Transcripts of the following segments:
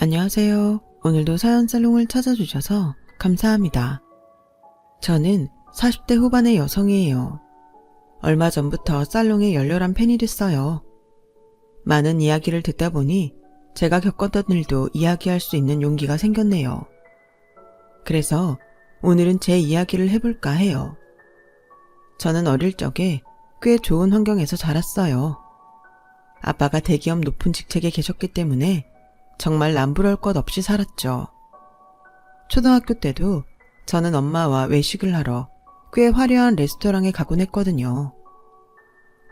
안녕하세요. 오늘도 사연살롱을 찾아주셔서 감사합니다. 저는 40대 후반의 여성이에요. 얼마 전부터 살롱에 열렬한 팬이 됐어요. 많은 이야기를 듣다 보니 제가 겪었던 일도 이야기할 수 있는 용기가 생겼네요. 그래서 오늘은 제 이야기를 해볼까 해요. 저는 어릴 적에 꽤 좋은 환경에서 자랐어요. 아빠가 대기업 높은 직책에 계셨기 때문에 정말 남부러울 것 없이 살았죠. 초등학교 때도 저는 엄마와 외식을 하러 꽤 화려한 레스토랑에 가곤 했거든요.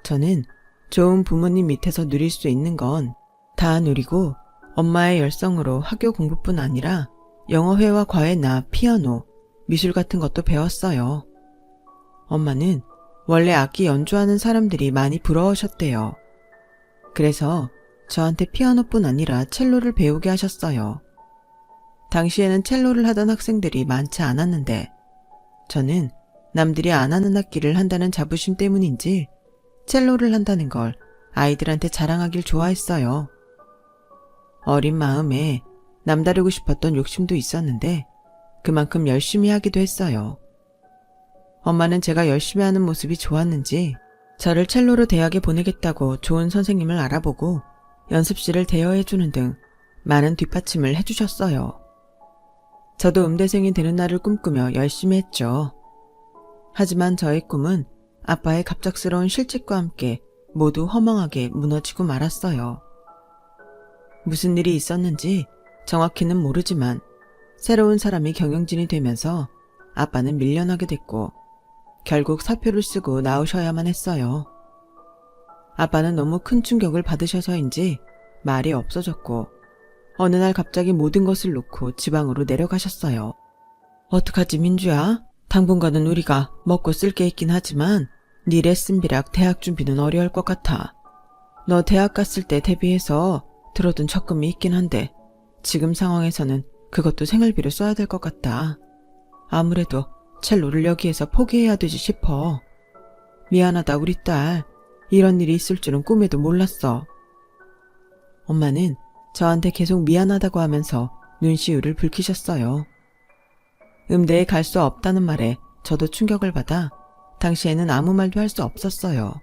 저는 좋은 부모님 밑에서 누릴 수 있는 건 다 누리고 엄마의 열성으로 학교 공부뿐 아니라 영어회화 과외나 피아노, 미술 같은 것도 배웠어요. 엄마는 원래 악기 연주하는 사람들이 많이 부러우셨대요. 그래서 저한테 피아노뿐 아니라 첼로를 배우게 하셨어요. 당시에는 첼로를 하던 학생들이 많지 않았는데 저는 남들이 안 하는 악기를 한다는 자부심 때문인지 첼로를 한다는 걸 아이들한테 자랑하길 좋아했어요. 어린 마음에 남다르고 싶었던 욕심도 있었는데 그만큼 열심히 하기도 했어요. 엄마는 제가 열심히 하는 모습이 좋았는지 저를 첼로로 대학에 보내겠다고 좋은 선생님을 알아보고 연습실을 대여해주는 등 많은 뒷받침을 해주셨어요. 저도 음대생이 되는 날을 꿈꾸며 열심히 했죠. 하지만 저의 꿈은 아빠의 갑작스러운 실직과 함께 모두 허망하게 무너지고 말았어요. 무슨 일이 있었는지 정확히는 모르지만 새로운 사람이 경영진이 되면서 아빠는 밀려나게 됐고 결국 사표를 쓰고 나오셔야만 했어요. 아빠는 너무 큰 충격을 받으셔서인지 말이 없어졌고 어느 날 갑자기 모든 것을 놓고 지방으로 내려가셨어요. 어떡하지 민주야? 당분간은 우리가 먹고 쓸 게 있긴 하지만 네 레슨비랑 대학 준비는 어려울 것 같아. 너 대학 갔을 때 대비해서 들어둔 적금이 있긴 한데 지금 상황에서는 그것도 생활비로 써야 될 것 같다. 아무래도 첼로를 여기에서 포기해야 되지 싶어. 미안하다 우리 딸. 이런 일이 있을 줄은 꿈에도 몰랐어. 엄마는 저한테 계속 미안하다고 하면서 눈시울을 붉히셨어요. 음대에 갈 수 없다는 말에 저도 충격을 받아 당시에는 아무 말도 할 수 없었어요.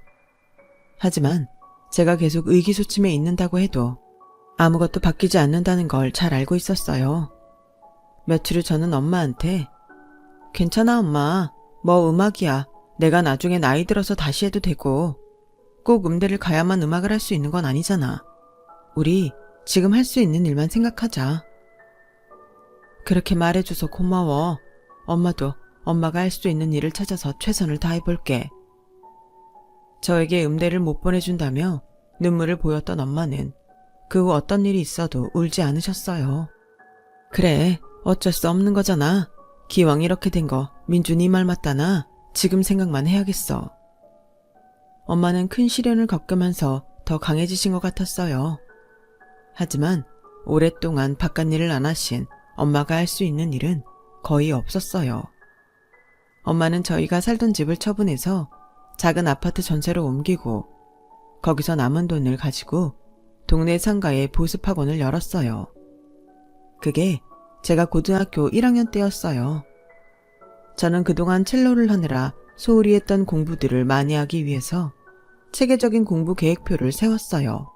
하지만 제가 계속 의기소침해 있는다고 해도 아무것도 바뀌지 않는다는 걸 잘 알고 있었어요. 며칠 후 저는 엄마한테 괜찮아 엄마. 뭐 음악이야. 내가 나중에 나이 들어서 다시 해도 되고 꼭 음대를 가야만 음악을 할 수 있는 건 아니잖아. 우리 지금 할 수 있는 일만 생각하자. 그렇게 말해줘서 고마워. 엄마도 엄마가 할 수 있는 일을 찾아서 최선을 다해볼게. 저에게 음대를 못 보내준다며 눈물을 보였던 엄마는 그 후 어떤 일이 있어도 울지 않으셨어요. 그래, 어쩔 수 없는 거잖아. 기왕 이렇게 된 거 민주 네 말 맞다나. 지금 생각만 해야겠어. 엄마는 큰 시련을 겪으면서 더 강해지신 것 같았어요. 하지만 오랫동안 바깥일을 안 하신 엄마가 할 수 있는 일은 거의 없었어요. 엄마는 저희가 살던 집을 처분해서 작은 아파트 전세로 옮기고 거기서 남은 돈을 가지고 동네 상가에 보습학원을 열었어요. 그게 제가 고등학교 1학년 때였어요. 저는 그동안 첼로를 하느라 소홀히 했던 공부들을 많이 하기 위해서 체계적인 공부 계획표를 세웠어요.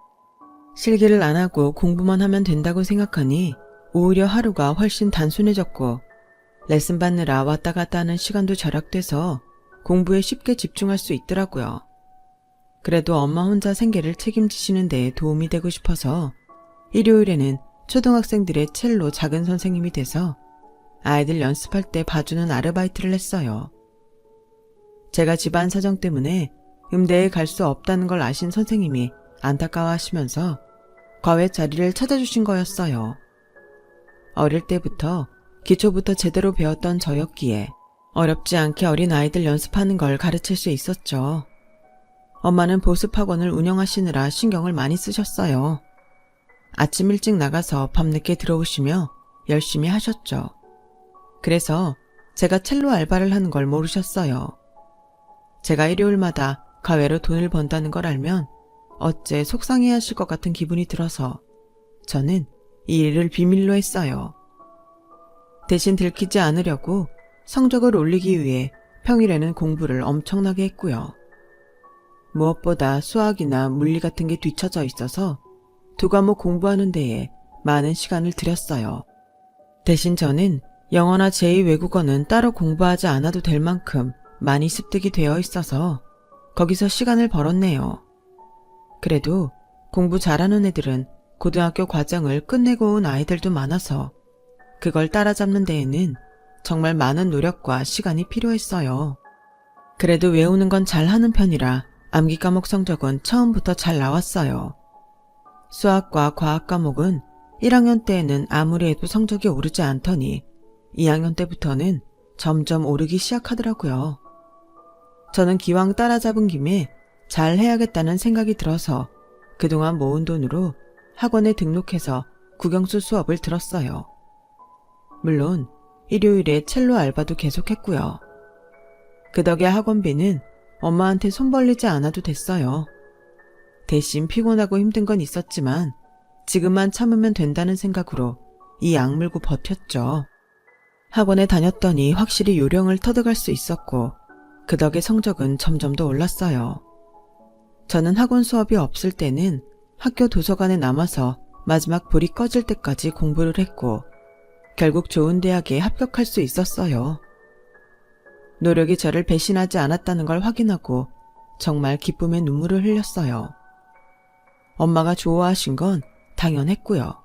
실기를 안 하고 공부만 하면 된다고 생각하니 오히려 하루가 훨씬 단순해졌고 레슨 받느라 왔다 갔다 하는 시간도 절약돼서 공부에 쉽게 집중할 수 있더라고요. 그래도 엄마 혼자 생계를 책임지시는 데에 도움이 되고 싶어서 일요일에는 초등학생들의 첼로 작은 선생님이 돼서 아이들 연습할 때 봐주는 아르바이트를 했어요. 제가 집안 사정 때문에 음대에 갈 수 없다는 걸 아신 선생님이 안타까워하시면서 과외 자리를 찾아주신 거였어요. 어릴 때부터 기초부터 제대로 배웠던 저였기에 어렵지 않게 어린 아이들 연습하는 걸 가르칠 수 있었죠. 엄마는 보습학원을 운영하시느라 신경을 많이 쓰셨어요. 아침 일찍 나가서 밤늦게 들어오시며 열심히 하셨죠. 그래서 제가 첼로 알바를 하는 걸 모르셨어요. 제가 일요일마다 과외로 돈을 번다는 걸 알면 어째 속상해하실 것 같은 기분이 들어서 저는 이 일을 비밀로 했어요. 대신 들키지 않으려고 성적을 올리기 위해 평일에는 공부를 엄청나게 했고요. 무엇보다 수학이나 물리 같은 게 뒤처져 있어서 두 과목 공부하는 데에 많은 시간을 들였어요. 대신 저는 영어나 제2외국어는 따로 공부하지 않아도 될 만큼 많이 습득이 되어 있어서 거기서 시간을 벌었네요. 그래도 공부 잘하는 애들은 고등학교 과정을 끝내고 온 아이들도 많아서 그걸 따라잡는 데에는 정말 많은 노력과 시간이 필요했어요. 그래도 외우는 건 잘하는 편이라 암기 과목 성적은 처음부터 잘 나왔어요. 수학과 과학 과목은 1학년 때에는 아무리 해도 성적이 오르지 않더니 2학년 때부터는 점점 오르기 시작하더라고요. 저는 기왕 따라잡은 김에 잘 해야겠다는 생각이 들어서 그동안 모은 돈으로 학원에 등록해서 국영수 수업을 들었어요. 물론 일요일에 첼로 알바도 계속했고요. 그 덕에 학원비는 엄마한테 손 벌리지 않아도 됐어요. 대신 피곤하고 힘든 건 있었지만 지금만 참으면 된다는 생각으로 이 악물고 버텼죠. 학원에 다녔더니 확실히 요령을 터득할 수 있었고 그 덕에 성적은 점점 더 올랐어요. 저는 학원 수업이 없을 때는 학교 도서관에 남아서 마지막 불이 꺼질 때까지 공부를 했고 결국 좋은 대학에 합격할 수 있었어요. 노력이 저를 배신하지 않았다는 걸 확인하고 정말 기쁨의 눈물을 흘렸어요. 엄마가 좋아하신 건 당연했고요.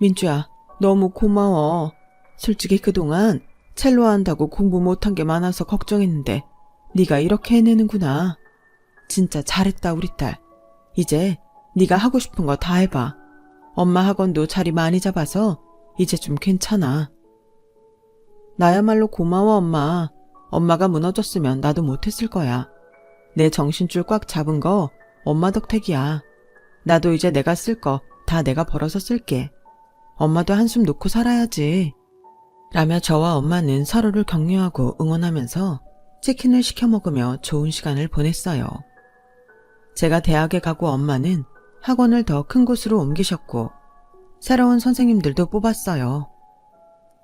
민주야, 너무 고마워. 솔직히 그동안 첼로 한다고 공부 못한 게 많아서 걱정했는데 네가 이렇게 해내는구나. 진짜 잘했다 우리 딸. 이제 네가 하고 싶은 거 다 해봐. 엄마 학원도 자리 많이 잡아서 이제 좀 괜찮아. 나야말로 고마워 엄마. 엄마가 무너졌으면 나도 못했을 거야. 내 정신줄 꽉 잡은 거 엄마 덕택이야. 나도 이제 내가 쓸 거 다 내가 벌어서 쓸게. 엄마도 한숨 놓고 살아야지. 라며 저와 엄마는 서로를 격려하고 응원하면서 치킨을 시켜 먹으며 좋은 시간을 보냈어요. 제가 대학에 가고 엄마는 학원을 더 큰 곳으로 옮기셨고 새로운 선생님들도 뽑았어요.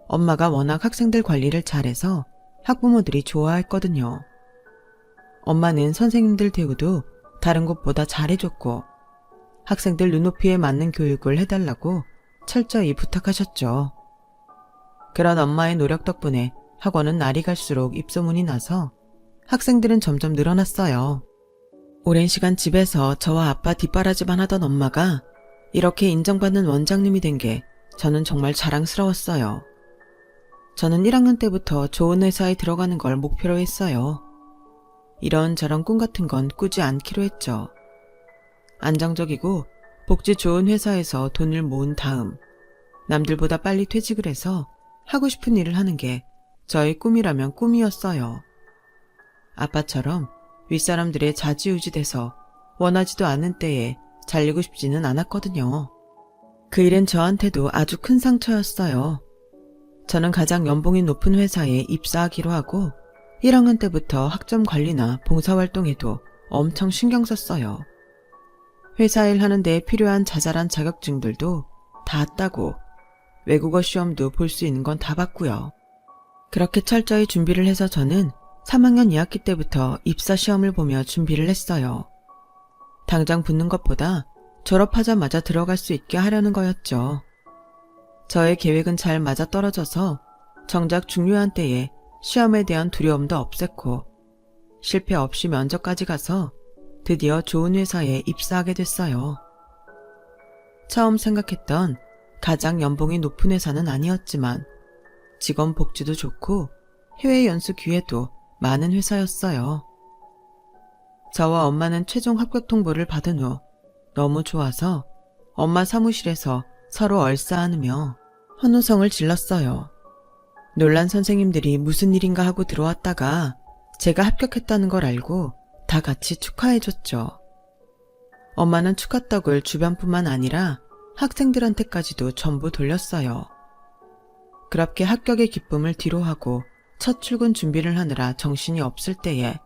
엄마가 워낙 학생들 관리를 잘해서 학부모들이 좋아했거든요. 엄마는 선생님들 대우도 다른 곳보다 잘해줬고 학생들 눈높이에 맞는 교육을 해달라고 철저히 부탁하셨죠. 그런 엄마의 노력 덕분에 학원은 날이 갈수록 입소문이 나서 학생들은 점점 늘어났어요. 오랜 시간 집에서 저와 아빠 뒷바라지만 하던 엄마가 이렇게 인정받는 원장님이 된 게 저는 정말 자랑스러웠어요. 저는 1학년 때부터 좋은 회사에 들어가는 걸 목표로 했어요. 이런저런 꿈 같은 건 꾸지 않기로 했죠. 안정적이고 복지 좋은 회사에서 돈을 모은 다음 남들보다 빨리 퇴직을 해서 하고 싶은 일을 하는 게 저의 꿈이라면 꿈이었어요. 아빠처럼 윗사람들의 좌지우지돼서 원하지도 않은 때에 잘리고 싶지는 않았거든요. 그 일은 저한테도 아주 큰 상처였어요. 저는 가장 연봉이 높은 회사에 입사하기로 하고 1학년 때부터 학점 관리나 봉사활동에도 엄청 신경 썼어요. 회사 일 하는 데 필요한 자잘한 자격증들도 다 따고 외국어 시험도 볼 수 있는 건 다 봤고요. 그렇게 철저히 준비를 해서 저는 3학년 2학기 때부터 입사 시험을 보며 준비를 했어요. 당장 붙는 것보다 졸업하자마자 들어갈 수 있게 하려는 거였죠. 저의 계획은 잘 맞아떨어져서 정작 중요한 때에 시험에 대한 두려움도 없앴고 실패 없이 면접까지 가서 드디어 좋은 회사에 입사하게 됐어요. 처음 생각했던 가장 연봉이 높은 회사는 아니었지만 직원 복지도 좋고 해외 연수 기회도 많은 회사였어요. 저와 엄마는 최종 합격 통보를 받은 후 너무 좋아서 엄마 사무실에서 서로 얼싸안으며 환호성을 질렀어요. 놀란 선생님들이 무슨 일인가 하고 들어왔다가 제가 합격했다는 걸 알고 다 같이 축하해줬죠. 엄마는 축하떡을 주변뿐만 아니라 학생들한테까지도 전부 돌렸어요. 그렇게 합격의 기쁨을 뒤로하고 첫 출근 준비를 하느라 정신이 없을 때에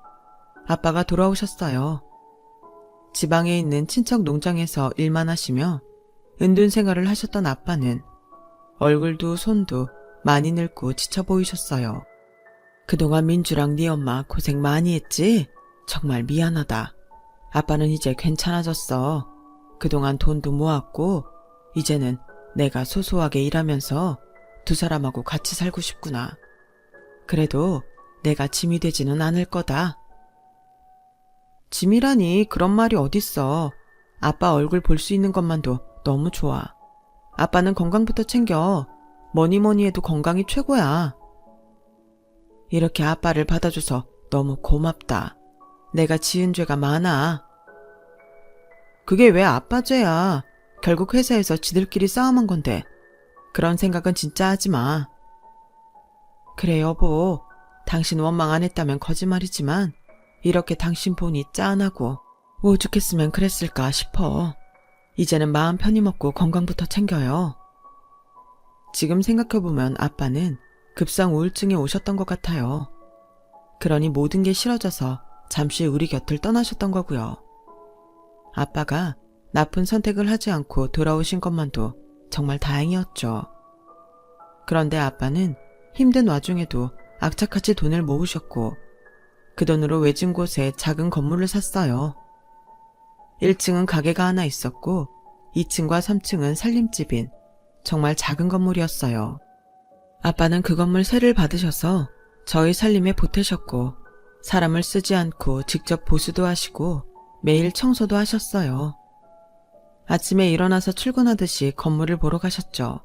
아빠가 돌아오셨어요. 지방에 있는 친척 농장에서 일만 하시며 은둔 생활을 하셨던 아빠는 얼굴도 손도 많이 늙고 지쳐 보이셨어요. 그동안 민주랑 네 엄마 고생 많이 했지? 정말 미안하다. 아빠는 이제 괜찮아졌어. 그동안 돈도 모았고 이제는 내가 소소하게 일하면서 두 사람하고 같이 살고 싶구나. 그래도 내가 짐이 되지는 않을 거다. 짐이라니 그런 말이 어딨어. 아빠 얼굴 볼 수 있는 것만도 너무 좋아. 아빠는 건강부터 챙겨. 뭐니 해도 건강이 최고야. 이렇게 아빠를 받아줘서 너무 고맙다. 내가 지은 죄가 많아. 그게 왜 아빠 죄야. 결국 회사에서 지들끼리 싸움한 건데. 그런 생각은 진짜 하지 마. 그래 여보. 당신 원망 안 했다면 거짓말이지만 이렇게 당신 보니 짠하고 오죽했으면 그랬을까 싶어. 이제는 마음 편히 먹고 건강부터 챙겨요. 지금 생각해보면 아빠는 급성 우울증에 오셨던 것 같아요. 그러니 모든 게 싫어져서 잠시 우리 곁을 떠나셨던 거고요. 아빠가 나쁜 선택을 하지 않고 돌아오신 것만도 정말 다행이었죠. 그런데 아빠는 힘든 와중에도 악착같이 돈을 모으셨고 그 돈으로 외진 곳에 작은 건물을 샀어요. 1층은 가게가 하나 있었고 2층과 3층은 살림집인 정말 작은 건물이었어요. 아빠는 그 건물 세를 받으셔서 저희 살림에 보태셨고 사람을 쓰지 않고 직접 보수도 하시고 매일 청소도 하셨어요. 아침에 일어나서 출근하듯이 건물을 보러 가셨죠.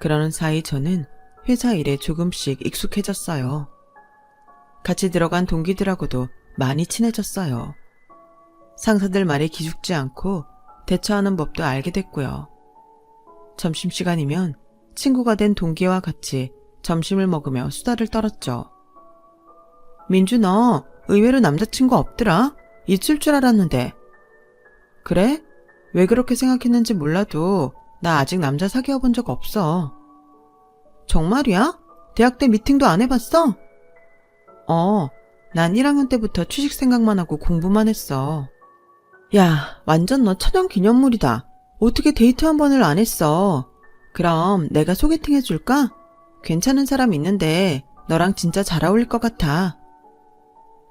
그러는 사이 저는 회사 일에 조금씩 익숙해졌어요. 같이 들어간 동기들하고도 많이 친해졌어요. 상사들 말에 기죽지 않고 대처하는 법도 알게 됐고요. 점심시간이면 친구가 된 동기와 같이 점심을 먹으며 수다를 떨었죠. 민주 너 의외로 남자친구 없더라? 있을 줄 알았는데. 그래? 왜 그렇게 생각했는지 몰라도 나 아직 남자 사귀어 본 적 없어. 정말이야? 대학 때 미팅도 안 해봤어? 난 1학년 때부터 취직 생각만 하고 공부만 했어. 야, 완전 너 천연기념물이다. 어떻게 데이트 한 번을 안 했어? 그럼 내가 소개팅 해줄까? 괜찮은 사람 있는데 너랑 진짜 잘 어울릴 것 같아.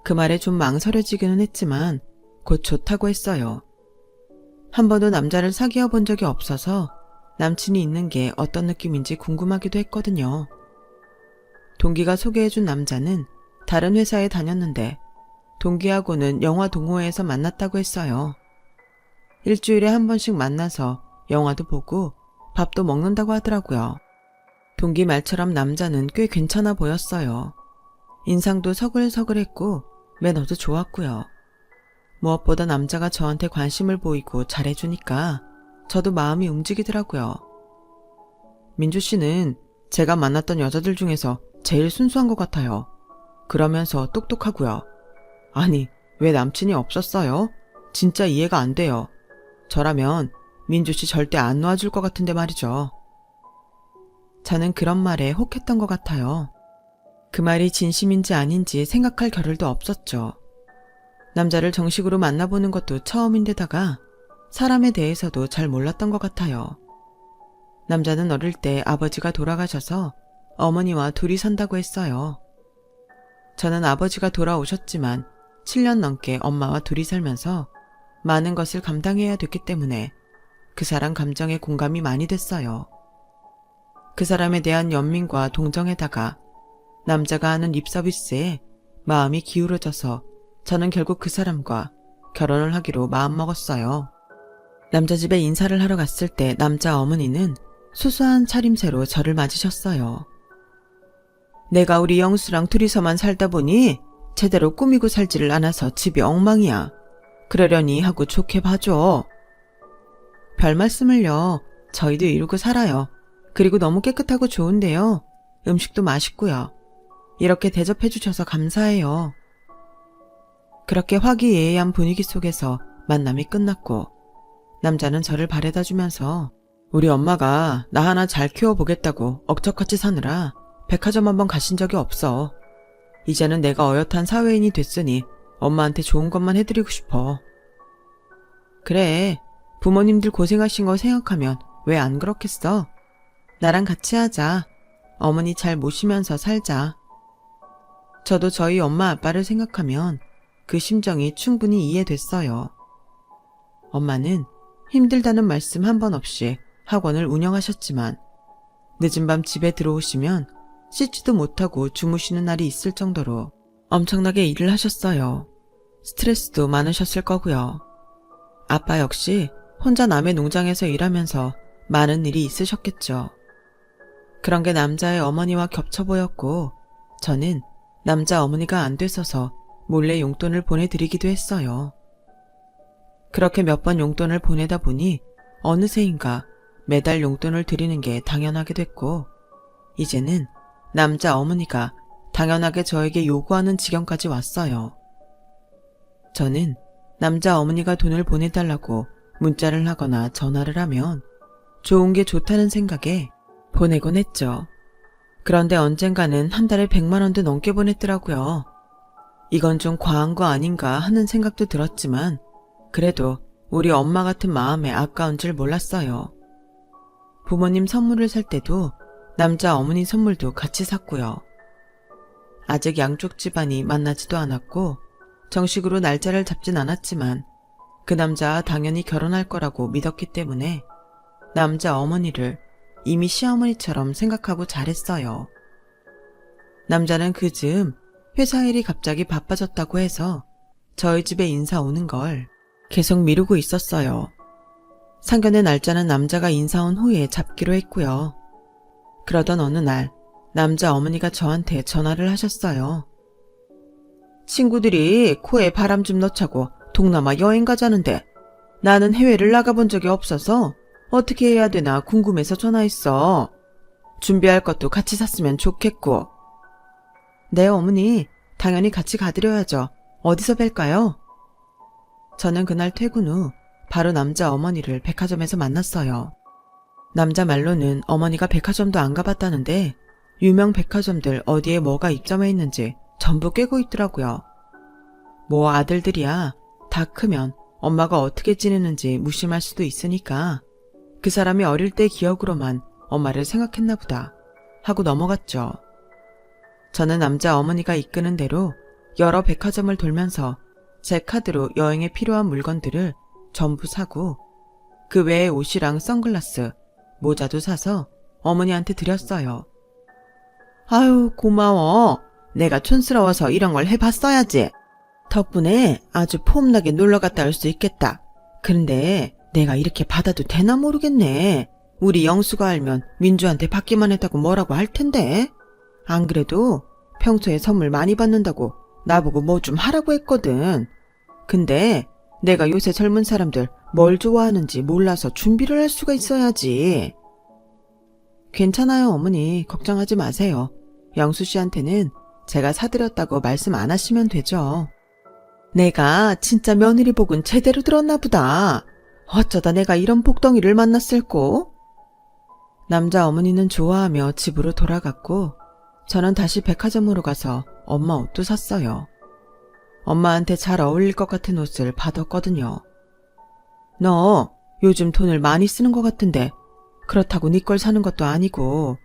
그 말에 좀 망설여지기는 했지만 곧 좋다고 했어요. 한 번도 남자를 사귀어 본 적이 없어서 남친이 있는 게 어떤 느낌인지 궁금하기도 했거든요. 동기가 소개해준 남자는 다른 회사에 다녔는데 동기하고는 영화 동호회에서 만났다고 했어요. 일주일에 한 번씩 만나서 영화도 보고 밥도 먹는다고 하더라고요. 동기 말처럼 남자는 꽤 괜찮아 보였어요. 인상도 서글서글했고 매너도 좋았고요. 무엇보다 남자가 저한테 관심을 보이고 잘해주니까 저도 마음이 움직이더라고요. 민주 씨는 제가 만났던 여자들 중에서 제일 순수한 것 같아요. 그러면서 똑똑하고요. 아니, 왜 남친이 없었어요? 진짜 이해가 안 돼요. 저라면 민주 씨 절대 안 놓아줄 것 같은데 말이죠. 저는 그런 말에 혹했던 것 같아요. 그 말이 진심인지 아닌지 생각할 겨를도 없었죠. 남자를 정식으로 만나보는 것도 처음인데다가 사람에 대해서도 잘 몰랐던 것 같아요. 남자는 어릴 때 아버지가 돌아가셔서 어머니와 둘이 산다고 했어요. 저는 아버지가 돌아오셨지만 7년 넘게 엄마와 둘이 살면서 많은 것을 감당해야 됐기 때문에 그 사람 감정에 공감이 많이 됐어요. 그 사람에 대한 연민과 동정에다가 남자가 하는 립서비스에 마음이 기울어져서 저는 결국 그 사람과 결혼을 하기로 마음먹었어요. 남자 집에 인사를 하러 갔을 때 남자 어머니는 수수한 차림새로 저를 맞으셨어요. 내가 우리 영수랑 둘이서만 살다 보니 제대로 꾸미고 살지를 않아서 집이 엉망이야. 그러려니 하고 좋게 봐줘. 별 말씀을요. 저희도 이러고 살아요. 그리고 너무 깨끗하고 좋은데요. 음식도 맛있고요. 이렇게 대접해 주셔서 감사해요. 그렇게 화기애애한 분위기 속에서 만남이 끝났고 남자는 저를 바래다 주면서 우리 엄마가 나 하나 잘 키워보겠다고 억척같이 사느라 백화점 한번 가신 적이 없어. 이제는 내가 어엿한 사회인이 됐으니 엄마한테 좋은 것만 해드리고 싶어. 그래, 부모님들 고생하신 거 생각하면 왜 안 그렇겠어? 나랑 같이 하자. 어머니 잘 모시면서 살자. 저도 저희 엄마 아빠를 생각하면 그 심정이 충분히 이해됐어요. 엄마는 힘들다는 말씀 한 번 없이 학원을 운영하셨지만 늦은 밤 집에 들어오시면 씻지도 못하고 주무시는 날이 있을 정도로 엄청나게 일을 하셨어요. 스트레스도 많으셨을 거고요. 아빠 역시 혼자 남의 농장에서 일하면서 많은 일이 있으셨겠죠. 그런 게 남자의 어머니와 겹쳐 보였고 저는 남자 어머니가 안 됐어서 몰래 용돈을 보내드리기도 했어요. 그렇게 몇 번 용돈을 보내다 보니 어느새인가 매달 용돈을 드리는 게 당연하게 됐고 이제는 남자 어머니가 당연하게 저에게 요구하는 지경까지 왔어요. 저는 남자 어머니가 돈을 보내달라고 문자를 하거나 전화를 하면 좋은 게 좋다는 생각에 보내곤 했죠. 그런데 언젠가는 한 달에 100만 원도 넘게 보냈더라고요. 이건 좀 과한 거 아닌가 하는 생각도 들었지만 그래도 우리 엄마 같은 마음에 아까운 줄 몰랐어요. 부모님 선물을 살 때도 남자 어머니 선물도 같이 샀고요. 아직 양쪽 집안이 만나지도 않았고 정식으로 날짜를 잡진 않았지만 그 남자와 당연히 결혼할 거라고 믿었기 때문에 남자 어머니를 이미 시어머니처럼 생각하고 잘했어요. 남자는 그 즈음 회사 일이 갑자기 바빠졌다고 해서 저희 집에 인사 오는 걸 계속 미루고 있었어요. 상견례 날짜는 남자가 인사 온 후에 잡기로 했고요. 그러던 어느 날 남자 어머니가 저한테 전화를 하셨어요. 친구들이 코에 바람 좀 넣자고 동남아 여행 가자는데 나는 해외를 나가본 적이 없어서 어떻게 해야 되나 궁금해서 전화했어. 준비할 것도 같이 샀으면 좋겠고. 네, 어머니. 당연히 같이 가드려야죠. 어디서 뵐까요? 저는 그날 퇴근 후 바로 남자 어머니를 백화점에서 만났어요. 남자 말로는 어머니가 백화점도 안 가봤다는데 유명 백화점들 어디에 뭐가 입점해 있는지 전부 꿰고 있더라고요. 뭐 아들들이야. 다 크면 엄마가 어떻게 지내는지 무심할 수도 있으니까 그 사람이 어릴 때 기억으로만 엄마를 생각했나 보다 하고 넘어갔죠. 저는 남자 어머니가 이끄는 대로 여러 백화점을 돌면서 제 카드로 여행에 필요한 물건들을 전부 사고 그 외에 옷이랑 선글라스, 모자도 사서 어머니한테 드렸어요. 아유, 고마워. 내가 촌스러워서 이런 걸 해봤어야지. 덕분에 아주 폼나게 놀러갔다 올 수 있겠다. 그런데 내가 이렇게 받아도 되나 모르겠네. 우리 영수가 알면 민주한테 받기만 했다고 뭐라고 할 텐데. 안 그래도 평소에 선물 많이 받는다고 나보고 뭐 좀 하라고 했거든. 근데 내가 요새 젊은 사람들 뭘 좋아하는지 몰라서 준비를 할 수가 있어야지. 괜찮아요, 어머니. 걱정하지 마세요. 영수 씨한테는 제가 사드렸다고 말씀 안 하시면 되죠. 내가 진짜 며느리 복은 제대로 들었나 보다. 어쩌다 내가 이런 복덩이를 만났을꼬? 남자 어머니는 좋아하며 집으로 돌아갔고 저는 다시 백화점으로 가서 엄마 옷도 샀어요. 엄마한테 잘 어울릴 것 같은 옷을 받았거든요. 너 요즘 돈을 많이 쓰는 것 같은데 그렇다고 네 걸 사는 것도 아니고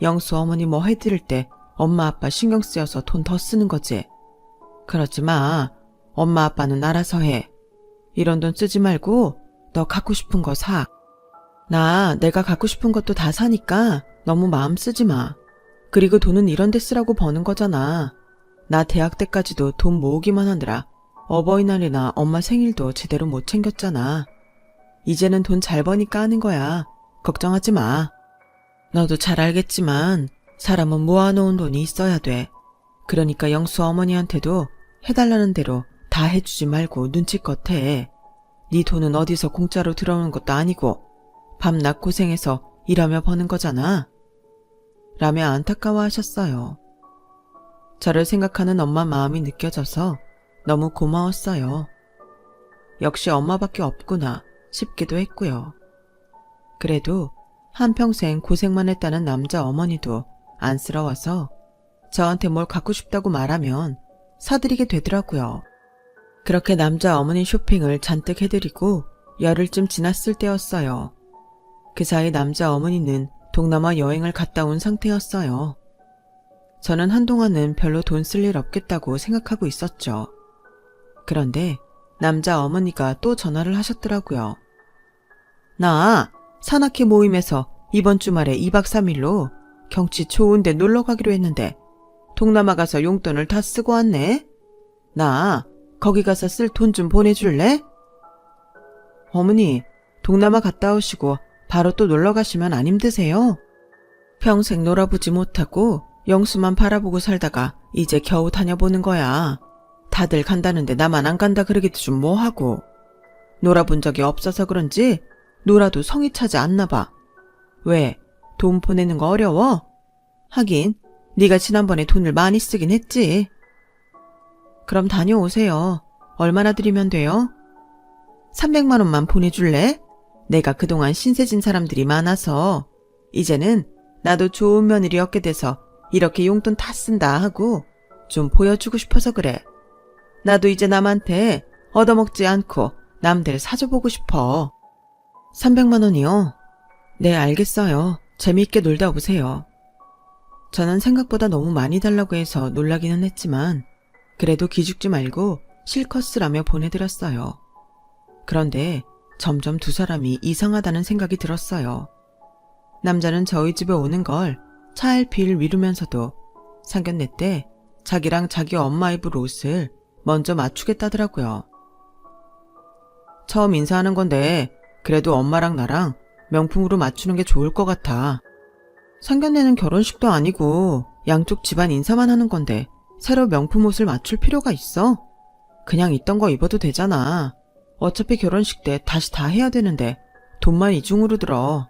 영수 어머니 뭐 해드릴 때 엄마 아빠 신경 쓰여서 돈 더 쓰는 거지. 그러지 마. 엄마 아빠는 알아서 해. 이런 돈 쓰지 말고 너 갖고 싶은 거 사. 나 내가 갖고 싶은 것도 다 사니까 너무 마음 쓰지 마. 그리고 돈은 이런 데 쓰라고 버는 거잖아. 나 대학 때까지도 돈 모으기만 하느라 어버이날이나 엄마 생일도 제대로 못 챙겼잖아. 이제는 돈 잘 버니까 하는 거야. 걱정하지 마. 너도 잘 알겠지만 사람은 모아놓은 돈이 있어야 돼. 그러니까 영수 어머니한테도 해달라는 대로 다 해주지 말고 눈치껏 해. 네 돈은 어디서 공짜로 들어오는 것도 아니고 밤낮 고생해서 일하며 버는 거잖아. 라며 안타까워하셨어요. 저를 생각하는 엄마 마음이 느껴져서 너무 고마웠어요. 역시 엄마밖에 없구나 싶기도 했고요. 그래도 한평생 고생만 했다는 남자 어머니도 안쓰러워서 저한테 뭘 갖고 싶다고 말하면 사드리게 되더라고요. 그렇게 남자 어머니 쇼핑을 잔뜩 해드리고 열흘쯤 지났을 때였어요. 그 사이 남자 어머니는 동남아 여행을 갔다 온 상태였어요. 저는 한동안은 별로 돈 쓸 일 없겠다고 생각하고 있었죠. 그런데 남자 어머니가 또 전화를 하셨더라고요. 나 산악회 모임에서 이번 주말에 2박 3일로 경치 좋은 데 놀러 가기로 했는데 동남아 가서 용돈을 다 쓰고 왔네. 나 거기 가서 쓸 돈 좀 보내줄래? 어머니, 동남아 갔다 오시고 바로 또 놀러 가시면 안 힘드세요? 평생 놀아보지 못하고 영수만 바라보고 살다가 이제 겨우 다녀보는 거야. 다들 간다는데 나만 안 간다 그러기도 좀 뭐하고. 놀아본 적이 없어서 그런지 놀아도 성이 차지 않나 봐. 왜? 돈 보내는 거 어려워? 하긴 네가 지난번에 돈을 많이 쓰긴 했지. 그럼 다녀오세요. 얼마나 드리면 돼요? 300만 원만 보내줄래? 내가 그동안 신세진 사람들이 많아서 이제는 나도 좋은 며느리 얻게 돼서 이렇게 용돈 다 쓴다 하고 좀 보여주고 싶어서 그래. 나도 이제 남한테 얻어먹지 않고 남들 사줘보고 싶어. 300만 원이요? 네, 알겠어요. 재미있게 놀다 오세요. 저는 생각보다 너무 많이 달라고 해서 놀라기는 했지만 그래도 기죽지 말고 실컷 쓰라며 보내드렸어요. 그런데 점점 두 사람이 이상하다는 생각이 들었어요. 남자는 저희 집에 오는 걸 차일피일 미루면서도 상견례 때 자기랑 자기 엄마 입을 옷을 먼저 맞추겠다더라고요. 처음 인사하는 건데 그래도 엄마랑 나랑 명품으로 맞추는 게 좋을 것 같아. 상견례는 결혼식도 아니고 양쪽 집안 인사만 하는 건데 새로 명품 옷을 맞출 필요가 있어? 그냥 있던 거 입어도 되잖아. 어차피 결혼식 때 다시 다 해야 되는데 돈만 이중으로 들어.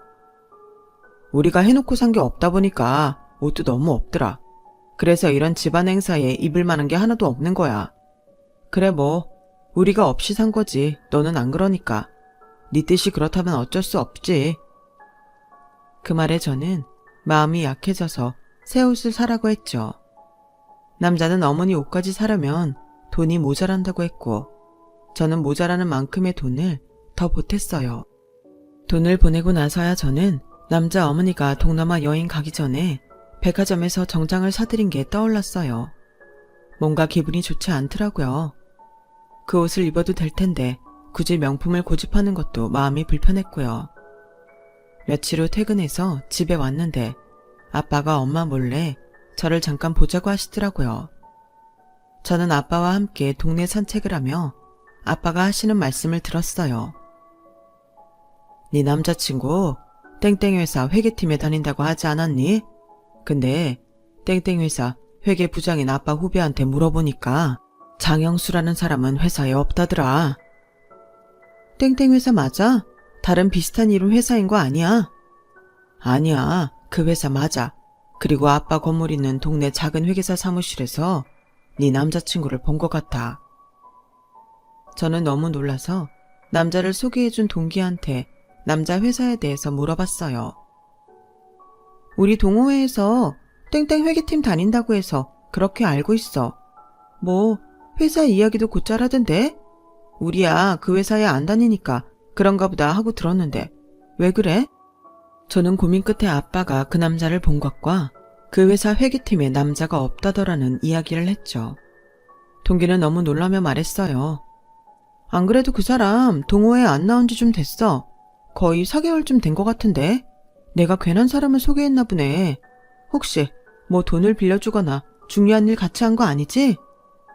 우리가 해놓고 산 게 없다 보니까 옷도 너무 없더라. 그래서 이런 집안 행사에 입을 만한 게 하나도 없는 거야. 그래 뭐 우리가 없이 산 거지. 너는 안 그러니까. 네 뜻이 그렇다면 어쩔 수 없지. 그 말에 저는 마음이 약해져서 새 옷을 사라고 했죠. 남자는 어머니 옷까지 사려면 돈이 모자란다고 했고 저는 모자라는 만큼의 돈을 더 보탰어요. 돈을 보내고 나서야 저는 남자 어머니가 동남아 여행 가기 전에 백화점에서 정장을 사드린 게 떠올랐어요. 뭔가 기분이 좋지 않더라고요. 그 옷을 입어도 될 텐데 굳이 명품을 고집하는 것도 마음이 불편했고요. 며칠 후 퇴근해서 집에 왔는데 아빠가 엄마 몰래 저를 잠깐 보자고 하시더라고요. 저는 아빠와 함께 동네 산책을 하며 아빠가 하시는 말씀을 들었어요. 네 남자친구 땡땡 회사 회계팀에 다닌다고 하지 않았니? 근데 땡땡 회사 회계 부장인 아빠 후배한테 물어보니까 장영수라는 사람은 회사에 없다더라. 땡땡 회사 맞아? 다른 비슷한 이름 회사인 거 아니야? 아니야, 그 회사 맞아. 그리고 아빠 건물 있는 동네 작은 회계사 사무실에서 네 남자친구를 본 것 같아. 저는 너무 놀라서 남자를 소개해준 동기한테 남자 회사에 대해서 물어봤어요. 우리 동호회에서 땡땡 회계팀 다닌다고 해서 그렇게 알고 있어. 뭐 회사 이야기도 곧잘 하던데? 우리야 그 회사에 안 다니니까 그런가 보다 하고 들었는데 왜 그래? 저는 고민 끝에 아빠가 그 남자를 본 것과 그 회사 회계팀에 남자가 없다더라는 이야기를 했죠. 동기는 너무 놀라며 말했어요. 안 그래도 그 사람 동호회에 안 나온 지 좀 됐어. 거의 4개월쯤 된 것 같은데 내가 괜한 사람을 소개했나 보네. 혹시 뭐 돈을 빌려주거나 중요한 일 같이 한 거 아니지?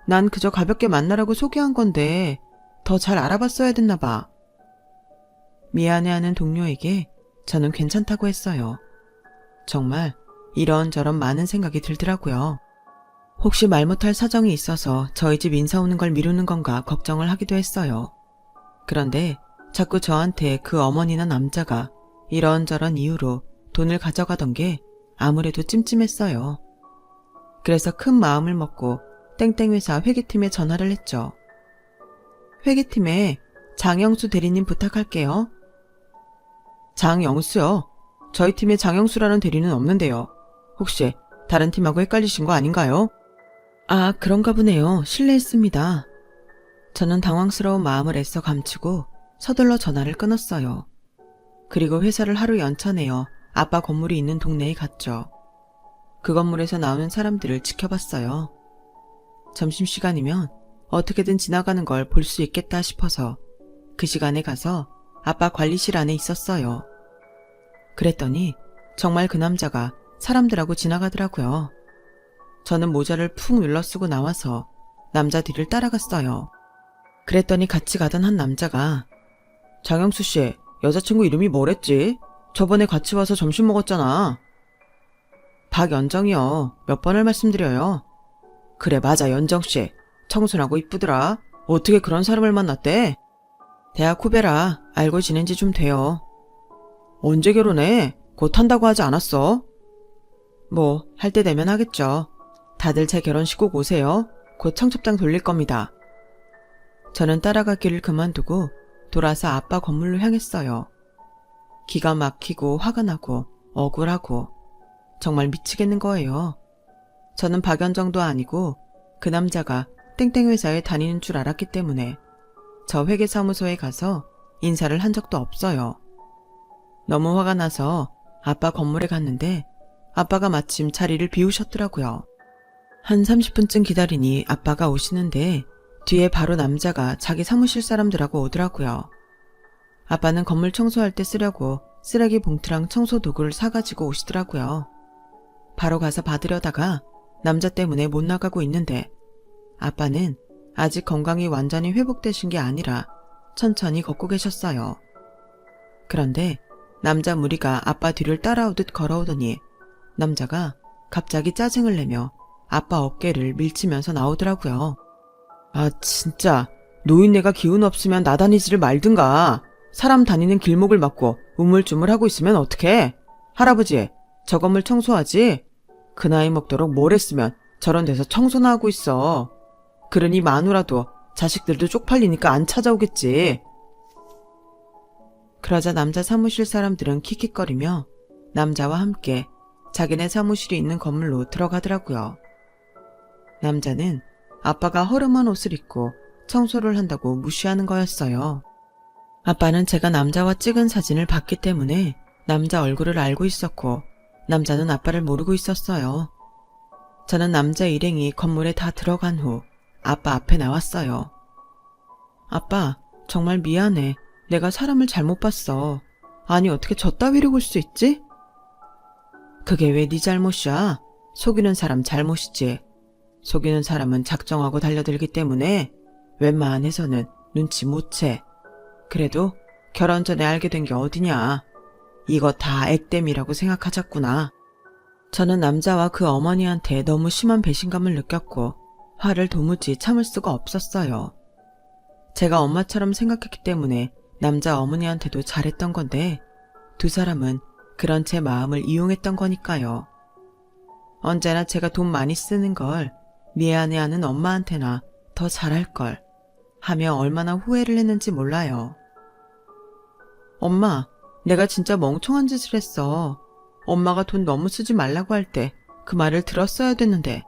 난 그저 가볍게 만나라고 소개한 건데 더 잘 알아봤어야 됐나 봐. 미안해하는 동료에게 저는 괜찮다고 했어요. 정말 이런저런 많은 생각이 들더라고요. 혹시 말 못할 사정이 있어서 저희 집 인사 오는 걸 미루는 건가 걱정을 하기도 했어요. 그런데 자꾸 저한테 그 어머니나 남자가 이런저런 이유로 돈을 가져가던 게 아무래도 찜찜했어요. 그래서 큰 마음을 먹고 땡땡회사 회계팀에 전화를 했죠. 회계팀에 장영수 대리님 부탁할게요. 장영수요? 저희 팀에 장영수라는 대리는 없는데요. 혹시 다른 팀하고 헷갈리신 거 아닌가요? 아, 그런가 보네요. 실례했습니다. 저는 당황스러운 마음을 애써 감추고 서둘러 전화를 끊었어요. 그리고 회사를 하루 연차내어 아빠 건물이 있는 동네에 갔죠. 그 건물에서 나오는 사람들을 지켜봤어요. 점심시간이면 어떻게든 지나가는 걸 볼 수 있겠다 싶어서 그 시간에 가서 아빠 관리실 안에 있었어요. 그랬더니 정말 그 남자가 사람들하고 지나가더라고요. 저는 모자를 푹 눌러쓰고 나와서 남자 뒤를 따라갔어요. 그랬더니 같이 가던 한 남자가 장영수 씨, 여자친구 이름이 뭐랬지? 저번에 같이 와서 점심 먹었잖아. 박연정이요. 몇 번을 말씀드려요. 그래 맞아 연정씨. 청순하고 이쁘더라. 어떻게 그런 사람을 만났대? 대학 후배라 알고 지낸 지 좀 돼요. 언제 결혼해? 곧 한다고 하지 않았어? 뭐 할 때 되면 하겠죠. 다들 제 결혼식 꼭 오세요. 곧 청첩장 돌릴 겁니다. 저는 따라가기를 그만두고 돌아서 아빠 건물로 향했어요. 기가 막히고 화가 나고 억울하고 정말 미치겠는 거예요. 저는 박연정도 아니고 그 남자가 땡땡 회사에 다니는 줄 알았기 때문에 저 회계사무소에 가서 인사를 한 적도 없어요. 너무 화가 나서 아빠 건물에 갔는데 아빠가 마침 자리를 비우셨더라고요. 한 30분쯤 기다리니 아빠가 오시는데 뒤에 바로 남자가 자기 사무실 사람들하고 오더라고요. 아빠는 건물 청소할 때 쓰려고 쓰레기 봉투랑 청소 도구를 사가지고 오시더라고요. 바로 가서 받으려다가 남자 때문에 못 나가고 있는데 아빠는 아직 건강이 완전히 회복되신 게 아니라 천천히 걷고 계셨어요. 그런데 남자 무리가 아빠 뒤를 따라오듯 걸어오더니 남자가 갑자기 짜증을 내며 아빠 어깨를 밀치면서 나오더라고요. 아 진짜 노인네가 기운 없으면 나다니지를 말든가. 사람 다니는 길목을 막고 우물쭈물하고 있으면 어떡해. 할아버지 저 건물 청소하지. 그 나이 먹도록 뭘 했으면 저런 데서 청소나 하고 있어. 그러니 마누라도 자식들도 쪽팔리니까 안 찾아오겠지. 그러자 남자 사무실 사람들은 킥킥거리며 남자와 함께 자기네 사무실이 있는 건물로 들어가더라고요. 남자는 아빠가 허름한 옷을 입고 청소를 한다고 무시하는 거였어요. 아빠는 제가 남자와 찍은 사진을 봤기 때문에 남자 얼굴을 알고 있었고 남자는 아빠를 모르고 있었어요. 저는 남자 일행이 건물에 다 들어간 후 아빠 앞에 나왔어요. 아빠, 정말 미안해. 내가 사람을 잘못 봤어. 아니 어떻게 저 따위로 볼 수 있지? 그게 왜 네 잘못이야? 속이는 사람 잘못이지. 속이는 사람은 작정하고 달려들기 때문에 웬만해서는 눈치 못 채. 그래도 결혼 전에 알게 된 게 어디냐. 이거 다 액땜이라고 생각하자꾸나. 저는 남자와 그 어머니한테 너무 심한 배신감을 느꼈고 화를 도무지 참을 수가 없었어요. 제가 엄마처럼 생각했기 때문에 남자 어머니한테도 잘했던 건데 두 사람은 그런 제 마음을 이용했던 거니까요. 언제나 제가 돈 많이 쓰는 걸 미안해하는 엄마한테나 더 잘할 걸 하며 얼마나 후회를 했는지 몰라요. 엄마, 내가 진짜 멍청한 짓을 했어. 엄마가 돈 너무 쓰지 말라고 할 때 그 말을 들었어야 됐는데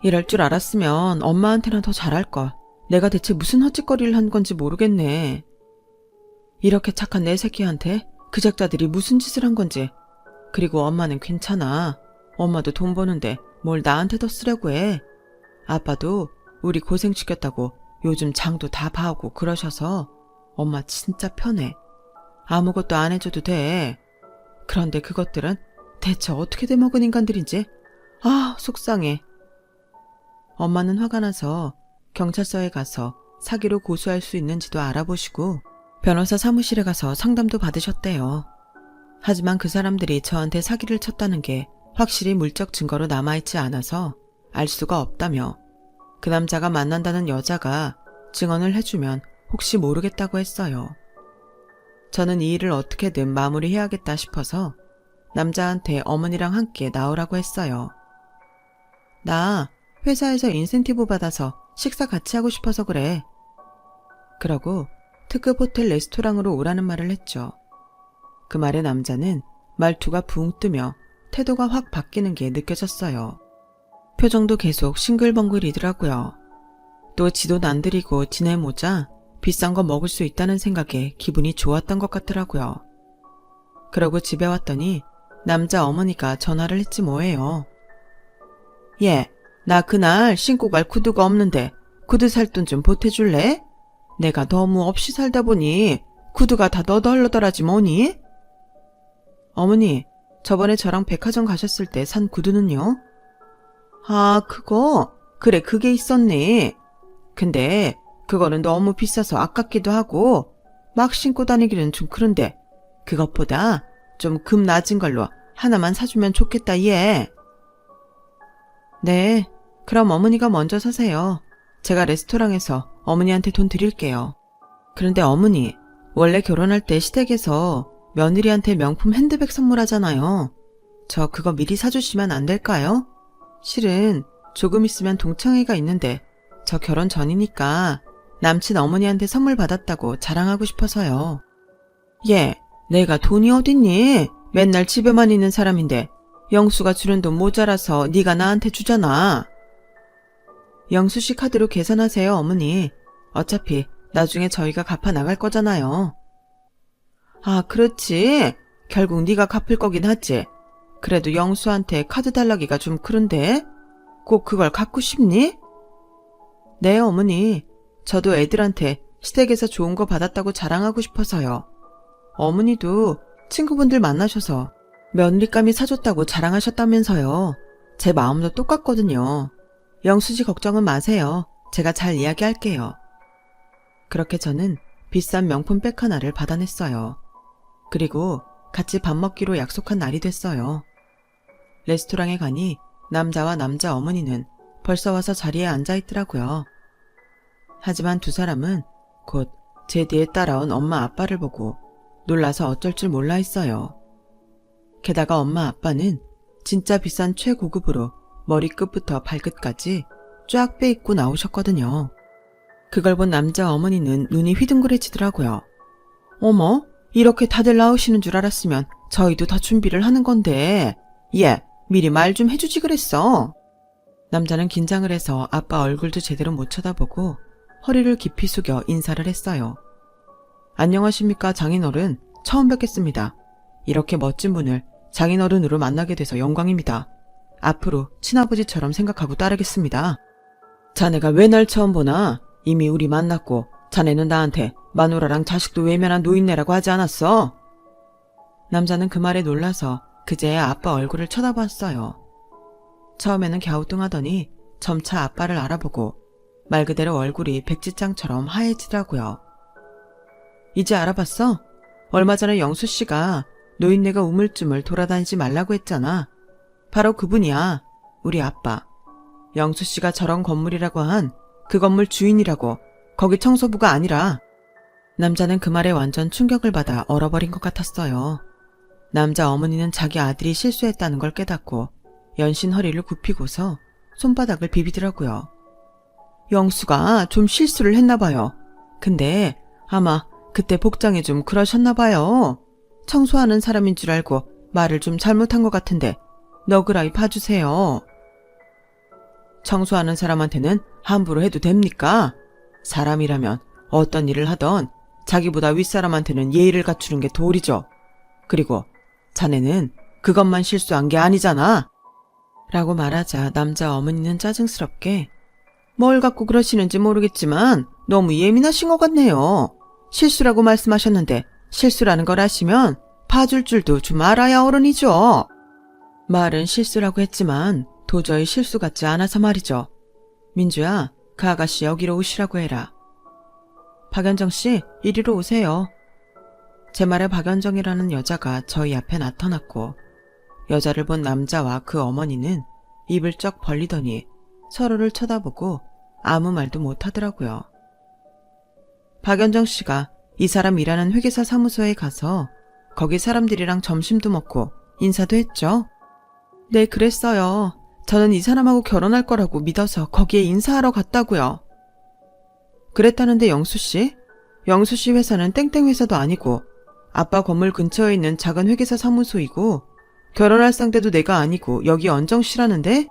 이럴 줄 알았으면 엄마한테나 더 잘할 걸. 내가 대체 무슨 헛짓거리를 한 건지 모르겠네. 이렇게 착한 내 새끼한테 그 작자들이 무슨 짓을 한 건지. 그리고 엄마는 괜찮아. 엄마도 돈 버는데 뭘 나한테 더 쓰려고 해. 아빠도 우리 고생시켰다고 요즘 장도 다 봐오고 그러셔서 엄마 진짜 편해. 아무것도 안 해줘도 돼. 그런데 그것들은 대체 어떻게 돼먹은 인간들인지 아 속상해. 엄마는 화가 나서 경찰서에 가서 사기로 고소할 수 있는지도 알아보시고 변호사 사무실에 가서 상담도 받으셨대요. 하지만 그 사람들이 저한테 사기를 쳤다는 게 확실히 물적 증거로 남아있지 않아서 알 수가 없다며 그 남자가 만난다는 여자가 증언을 해주면 혹시 모르겠다고 했어요. 저는 이 일을 어떻게든 마무리해야겠다 싶어서 남자한테 어머니랑 함께 나오라고 했어요. 나 회사에서 인센티브 받아서 식사 같이 하고 싶어서 그래. 그러고 특급 호텔 레스토랑으로 오라는 말을 했죠. 그 말에 남자는 말투가 붕 뜨며 태도가 확 바뀌는 게 느껴졌어요. 표정도 계속 싱글벙글이더라고요. 또 지도 안 들이고 지내모자 비싼 거 먹을 수 있다는 생각에 기분이 좋았던 것 같더라고요. 그러고 집에 왔더니 남자 어머니가 전화를 했지 뭐예요. 얘, 나 그날 신고 갈 구두가 없는데 구두 살 돈 좀 보태줄래? 내가 너무 없이 살다 보니 구두가 다 너덜너덜하지 뭐니? 어머니, 저번에 저랑 백화점 가셨을 때 산 구두는요? 아, 그거? 그래, 그게 있었네. 근데 그거는 너무 비싸서 아깝기도 하고 막 신고 다니기는 좀 그런데 그것보다 좀 금 낮은 걸로 하나만 사주면 좋겠다, 얘. 네, 그럼 어머니가 먼저 사세요. 제가 레스토랑에서 어머니한테 돈 드릴게요. 그런데 어머니, 원래 결혼할 때 시댁에서 며느리한테 명품 핸드백 선물하잖아요. 저 그거 미리 사주시면 안 될까요? 실은 조금 있으면 동창회가 있는데 저 결혼 전이니까 남친 어머니한테 선물 받았다고 자랑하고 싶어서요. 얘, 내가 돈이 어딨니? 맨날 집에만 있는 사람인데 영수가 주는 돈 모자라서 네가 나한테 주잖아. 영수씨 카드로 계산하세요, 어머니. 어차피 나중에 저희가 갚아 나갈 거잖아요. 아, 그렇지. 결국 네가 갚을 거긴 하지. 그래도 영수한테 카드 달라기가 좀 그런데 꼭 그걸 갖고 싶니? 네, 어머니. 저도 애들한테 시댁에서 좋은 거 받았다고 자랑하고 싶어서요. 어머니도 친구분들 만나셔서 며느리감이 사줬다고 자랑하셨다면서요. 제 마음도 똑같거든요. 영수씨 걱정은 마세요. 제가 잘 이야기할게요. 그렇게 저는 비싼 명품백 하나를 받아냈어요. 그리고 같이 밥 먹기로 약속한 날이 됐어요. 레스토랑에 가니 남자와 남자 어머니는 벌써 와서 자리에 앉아 있더라고요. 하지만 두 사람은 곧 제 뒤에 따라온 엄마 아빠를 보고 놀라서 어쩔 줄 몰라 했어요. 게다가 엄마 아빠는 진짜 비싼 최고급으로 머리끝부터 발끝까지 쫙 빼입고 나오셨거든요. 그걸 본 남자 어머니는 눈이 휘둥그레지더라고요. 어머, 이렇게 다들 나오시는 줄 알았으면 저희도 더 준비를 하는 건데 얘, 미리 말 좀 해주지 그랬어. 남자는 긴장을 해서 아빠 얼굴도 제대로 못 쳐다보고 허리를 깊이 숙여 인사를 했어요. 안녕하십니까, 장인어른. 처음 뵙겠습니다. 이렇게 멋진 분을 장인어른으로 만나게 돼서 영광입니다. 앞으로 친아버지처럼 생각하고 따르겠습니다. 자네가 왜 날 처음 보나? 이미 우리 만났고 자네는 나한테 마누라랑 자식도 외면한 노인네라고 하지 않았어? 남자는 그 말에 놀라서 그제야 아빠 얼굴을 쳐다봤어요. 처음에는 갸우뚱하더니 점차 아빠를 알아보고 말 그대로 얼굴이 백지장처럼 하얘지더라고요. 이제 알아봤어? 얼마 전에 영수씨가 노인네가 우물쭈물 돌아다니지 말라고 했잖아. 바로 그분이야. 우리 아빠. 영수씨가 저런 건물이라고 한 그 건물 주인이라고. 거기 청소부가 아니라. 남자는 그 말에 완전 충격을 받아 얼어버린 것 같았어요. 남자 어머니는 자기 아들이 실수했다는 걸 깨닫고 연신 허리를 굽히고서 손바닥을 비비더라고요. 영수가 좀 실수를 했나 봐요. 근데 아마 그때 복장이 좀 그러셨나 봐요. 청소하는 사람인 줄 알고 말을 좀 잘못한 것 같은데 너그라이 봐주세요. 청소하는 사람한테는 함부로 해도 됩니까? 사람이라면 어떤 일을 하던 자기보다 윗사람한테는 예의를 갖추는 게 도리죠. 그리고 자네는 그것만 실수한 게 아니잖아. 라고 말하자 남자 어머니는 짜증스럽게 뭘 갖고 그러시는지 모르겠지만 너무 예민하신 것 같네요. 실수라고 말씀하셨는데 실수라는 걸 아시면 봐줄 줄도 좀 알아야 어른이죠. 말은 실수라고 했지만 도저히 실수 같지 않아서 말이죠. 민주야, 그 아가씨 여기로 오시라고 해라. 박연정 씨, 이리로 오세요. 제 말에 박연정이라는 여자가 저희 앞에 나타났고 여자를 본 남자와 그 어머니는 입을 쩍 벌리더니 서로를 쳐다보고 아무 말도 못하더라고요. 박연정 씨가 이 사람 일하는 회계사 사무소에 가서 거기 사람들이랑 점심도 먹고 인사도 했죠. 네, 그랬어요. 저는 이 사람하고 결혼할 거라고 믿어서 거기에 인사하러 갔다고요. 그랬다는데 영수씨? 영수씨 회사는 땡땡 회사도 아니고 아빠 건물 근처에 있는 작은 회계사 사무소이고 결혼할 상대도 내가 아니고 여기 언정씨라는데?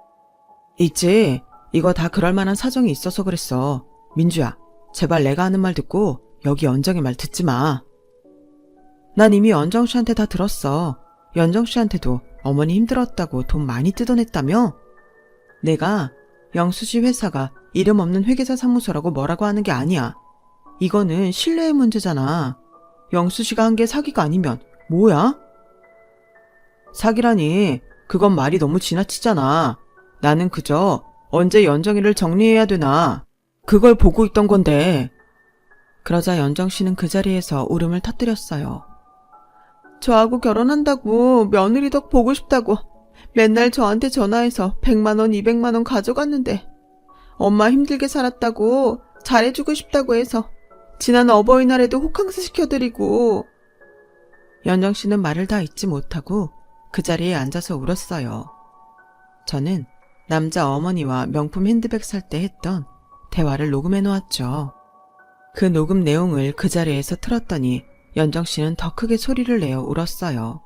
있지. 이거 다 그럴 만한 사정이 있어서 그랬어. 민주야, 제발 내가 하는 말 듣고 여기 연정의 말 듣지 마. 난 이미 연정 씨한테 다 들었어. 연정 씨한테도 어머니 힘들었다고 돈 많이 뜯어냈다며? 내가 영수 씨 회사가 이름 없는 회계사 사무소라고 뭐라고 하는 게 아니야. 이거는 신뢰의 문제잖아. 영수 씨가 한 게 사기가 아니면 뭐야? 사기라니, 그건 말이 너무 지나치잖아. 나는 그저 언제 연정이를 정리해야 되나 그걸 보고 있던 건데. 그러자 연정 씨는 그 자리에서 울음을 터뜨렸어요. 저하고 결혼한다고 며느리 덕 보고 싶다고 맨날 저한테 전화해서 100만 원, 200만 원 가져갔는데 엄마 힘들게 살았다고 잘해주고 싶다고 해서 지난 어버이날에도 호캉스 시켜드리고. 연정 씨는 말을 다 잊지 못하고 그 자리에 앉아서 울었어요. 저는 남자 어머니와 명품 핸드백 살 때 했던 대화를 녹음해 놓았죠. 그 녹음 내용을 그 자리에서 틀었더니 연정 씨는 더 크게 소리를 내어 울었어요.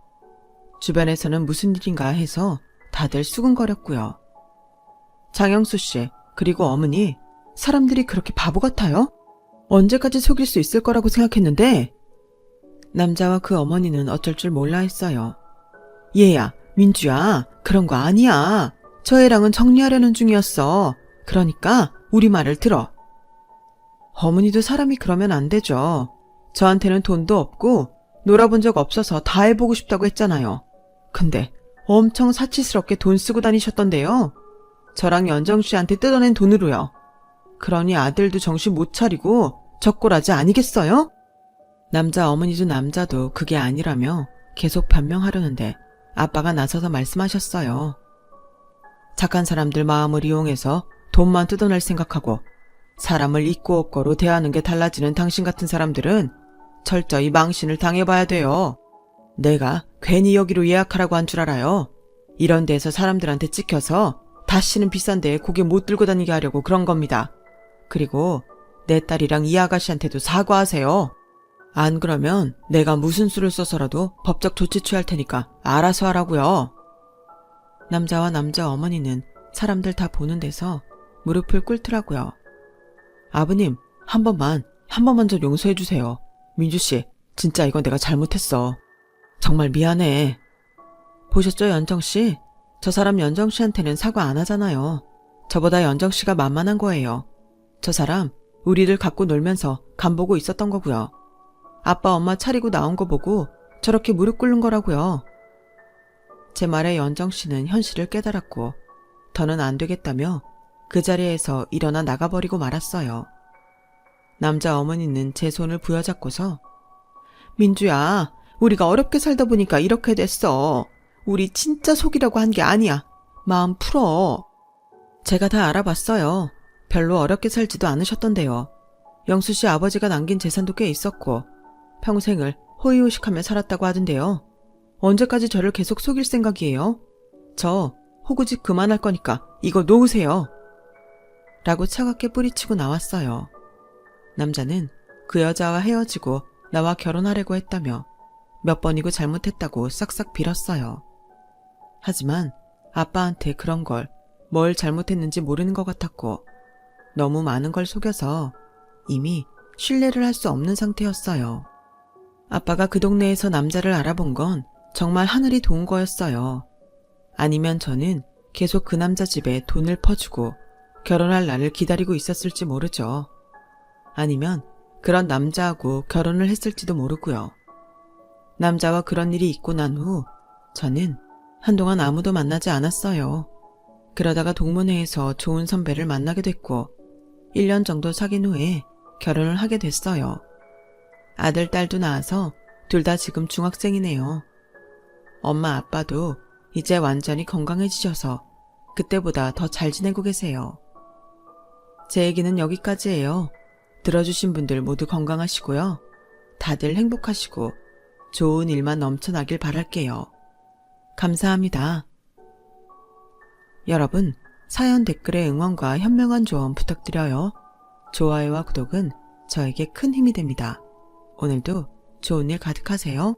주변에서는 무슨 일인가 해서 다들 수근거렸고요. 장영수 씨, 그리고 어머니, 사람들이 그렇게 바보 같아요? 언제까지 속일 수 있을 거라고 생각했는데? 남자와 그 어머니는 어쩔 줄 몰라 했어요. 얘야, 민주야, 그런 거 아니야. 저 애랑은 정리하려는 중이었어. 그러니까 우리 말을 들어. 어머니도 사람이 그러면 안 되죠. 저한테는 돈도 없고 놀아본 적 없어서 다 해보고 싶다고 했잖아요. 근데 엄청 사치스럽게 돈 쓰고 다니셨던데요. 저랑 연정 씨한테 뜯어낸 돈으로요. 그러니 아들도 정신 못 차리고 적골아지 아니겠어요? 남자 어머니도 남자도 그게 아니라며 계속 변명하려는데 아빠가 나서서 말씀하셨어요. 착한 사람들 마음을 이용해서 돈만 뜯어낼 생각하고 사람을 있고 없고로 대하는 게 달라지는 당신 같은 사람들은 철저히 망신을 당해봐야 돼요. 내가 괜히 여기로 예약하라고 한 줄 알아요. 이런 데서 사람들한테 찍혀서 다시는 비싼 데에 고개 못 들고 다니게 하려고 그런 겁니다. 그리고 내 딸이랑 이 아가씨한테도 사과하세요. 안 그러면 내가 무슨 수를 써서라도 법적 조치 취할 테니까 알아서 하라고요. 남자와 남자 어머니는 사람들 다 보는 데서 무릎을 꿇더라고요. 아버님, 한 번만 좀 용서해 주세요. 민주씨, 진짜 이건 내가 잘못했어. 정말 미안해. 보셨죠, 연정씨? 저 사람 연정씨한테는 사과 안 하잖아요. 저보다 연정씨가 만만한 거예요. 저 사람 우리를 갖고 놀면서 간보고 있었던 거고요. 아빠 엄마 차리고 나온 거 보고 저렇게 무릎 꿇는 거라고요. 제 말에 연정씨는 현실을 깨달았고 더는 안 되겠다며 그 자리에서 일어나 나가버리고 말았어요. 남자 어머니는 제 손을 부여잡고서 민주야, 우리가 어렵게 살다 보니까 이렇게 됐어. 우리 진짜 속이려고 한 게 아니야. 마음 풀어. 제가 다 알아봤어요. 별로 어렵게 살지도 않으셨던데요. 영수 씨 아버지가 남긴 재산도 꽤 있었고 평생을 호의호식하며 살았다고 하던데요. 언제까지 저를 계속 속일 생각이에요? 저 호구짓 그만할 거니까 이거 놓으세요. 라고 차갑게 뿌리치고 나왔어요. 남자는 그 여자와 헤어지고 나와 결혼하려고 했다며 몇 번이고 잘못했다고 싹싹 빌었어요. 하지만 아빠한테 그런 걸 뭘 잘못했는지 모르는 것 같았고 너무 많은 걸 속여서 이미 신뢰를 할 수 없는 상태였어요. 아빠가 그 동네에서 남자를 알아본 건 정말 하늘이 도운 거였어요. 아니면 저는 계속 그 남자 집에 돈을 퍼주고 결혼할 날을 기다리고 있었을지 모르죠. 아니면 그런 남자하고 결혼을 했을지도 모르고요. 남자와 그런 일이 있고 난 후 저는 한동안 아무도 만나지 않았어요. 그러다가 동문회에서 좋은 선배를 만나게 됐고 1년 정도 사귄 후에 결혼을 하게 됐어요. 아들, 딸도 낳아서 둘 다 지금 중학생이네요. 엄마, 아빠도 이제 완전히 건강해지셔서 그때보다 더 잘 지내고 계세요. 제 얘기는 여기까지예요. 들어주신 분들 모두 건강하시고요. 다들 행복하시고 좋은 일만 넘쳐나길 바랄게요. 감사합니다. 여러분, 사연 댓글에 응원과 현명한 조언 부탁드려요. 좋아요와 구독은 저에게 큰 힘이 됩니다. 오늘도 좋은 일 가득하세요.